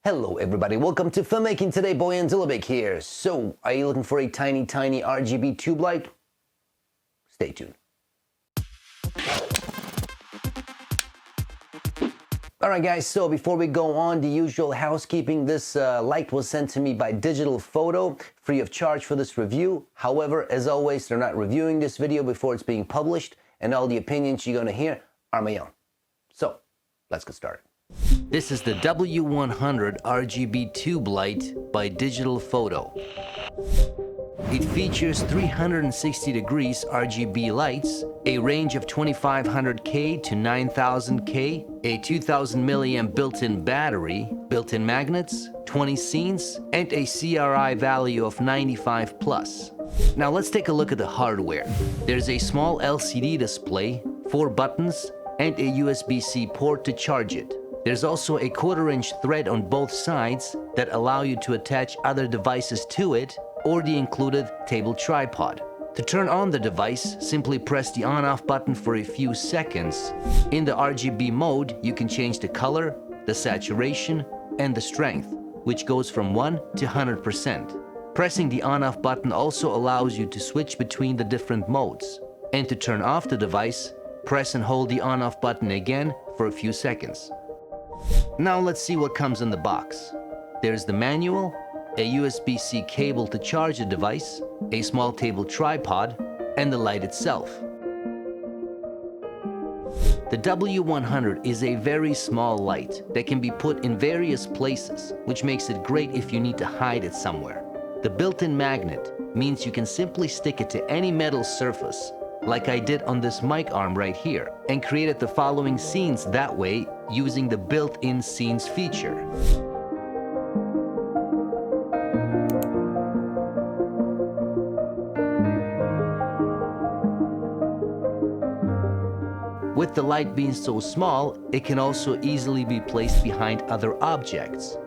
Hello everybody, welcome to Filmmaking today, Boyan Dilibek here. So, are you looking for a tiny RGB tube light? Stay tuned. Alright guys, so before we go on, the usual housekeeping. This light was sent to me by DigitalFoto, free of charge for this review. However, as always, they're not reviewing this video before it's being published, and all the opinions you're gonna hear are my own. So, let's get started. This is the W100 RGB tube light by DigitalFoto. It features 360 degrees RGB lights, a range of 2500K to 9000K, a 2000 milliamp built-in battery, built-in magnets, 20 scenes, and a CRI value of 95 plus. Now let's take a look at the hardware. There's a small LCD display, 4 buttons, and a USB-C port to charge it. There's also a 1/4-inch thread on both sides that allow you to attach other devices to it, or the included table tripod. To turn on the device, simply press the on-off button for a few seconds. In the RGB mode, you can change the color, the saturation, and the strength, which goes from 1 to 100%. Pressing the on-off button also allows you to switch between the different modes. And to turn off the device, press and hold the on-off button again for a few seconds. Now let's see what comes in the box. There's the manual, a USB-C cable to charge the device, a small table tripod, and the light itself. The W100 is a very small light that can be put in various places, which makes it great if you need to hide it somewhere. The built-in magnet means you can simply stick it to any metal surface, like I did on this mic arm right here, and created the following scenes that way using the built-in scenes feature. With the light being so small, it can also easily be placed behind other objects.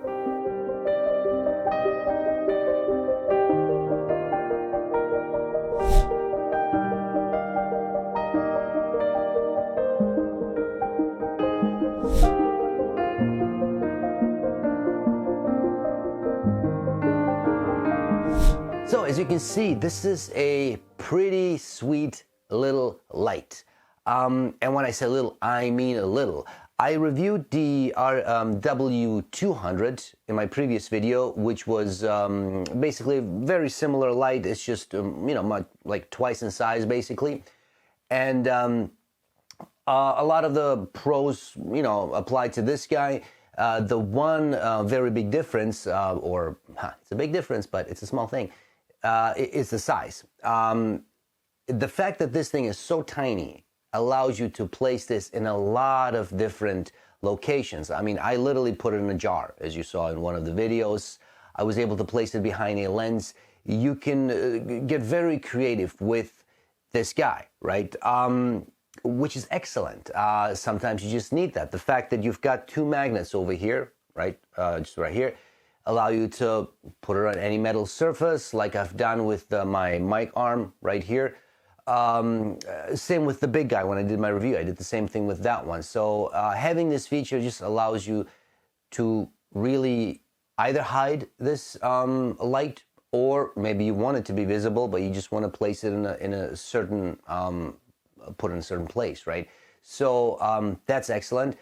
So as you can see, this is a pretty sweet little light. And when I say little, I mean a little. I reviewed the W200 in my previous video, which was basically a very similar light. It's just, like twice in size, basically. And a lot of the pros, apply to this guy. The one very big difference, it's a big difference, but it's a small thing, is the size. The fact that this thing is so tiny allows you to place this in a lot of different locations. I mean, I literally put it in a jar, as you saw in one of the videos. I was able to place it behind a lens. You can get very creative with this guy, right? Which is excellent. Sometimes you just need that. The fact that you've got 2 magnets over here, right, just right here, allow you to put it on any metal surface, like I've done with my mic arm right here. Same with the big guy. When I did my review, I did the same thing with that one. So having this feature just allows you to really either hide this light, or maybe you want it to be visible, but you just want to place it in a certain, put it in a certain place, right? So that's excellent.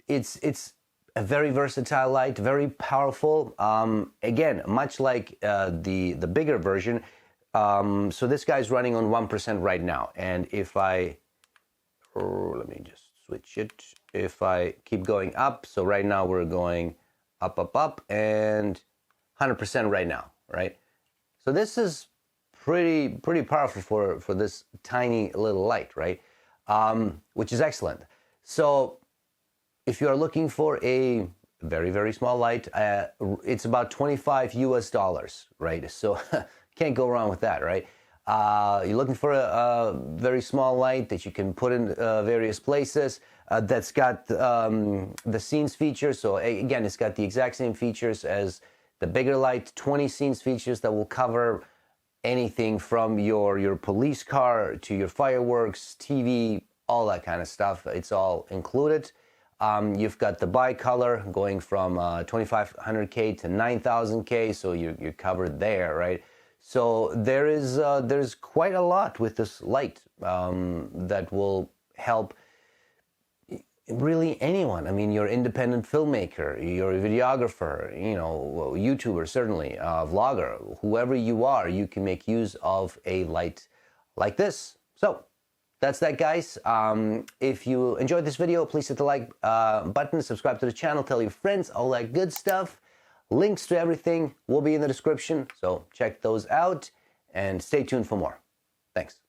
It's a very versatile light, very powerful. Again, much like the bigger version. So this guy's running on 1% right now, and if let me just switch it. If I keep going up, so right now we're going up, and 100% right now, right? So this is pretty powerful for this tiny little light, right? Which is excellent. So if you are looking for a very small light, it's about $25 US, right? So can't go wrong with that, right? You're looking for a very small light that you can put in various places, that's got the scenes feature. So again, it's got the exact same features as the bigger light, 20 scenes features that will cover anything from your police car to your fireworks, TV, all that kind of stuff. It's all included. You've got the bicolor going from 2500K to 9000K, so you're covered there, right? So there's quite a lot with this light that will help really anyone. I mean, you're an independent filmmaker, you're a videographer, you know, YouTuber, certainly, vlogger, whoever you are, you can make use of a light like this. So that's that, guys. If you enjoyed this video, please hit the like button, subscribe to the channel, tell your friends, all that good stuff. Links to everything will be in the description, so check those out and stay tuned for more. Thanks.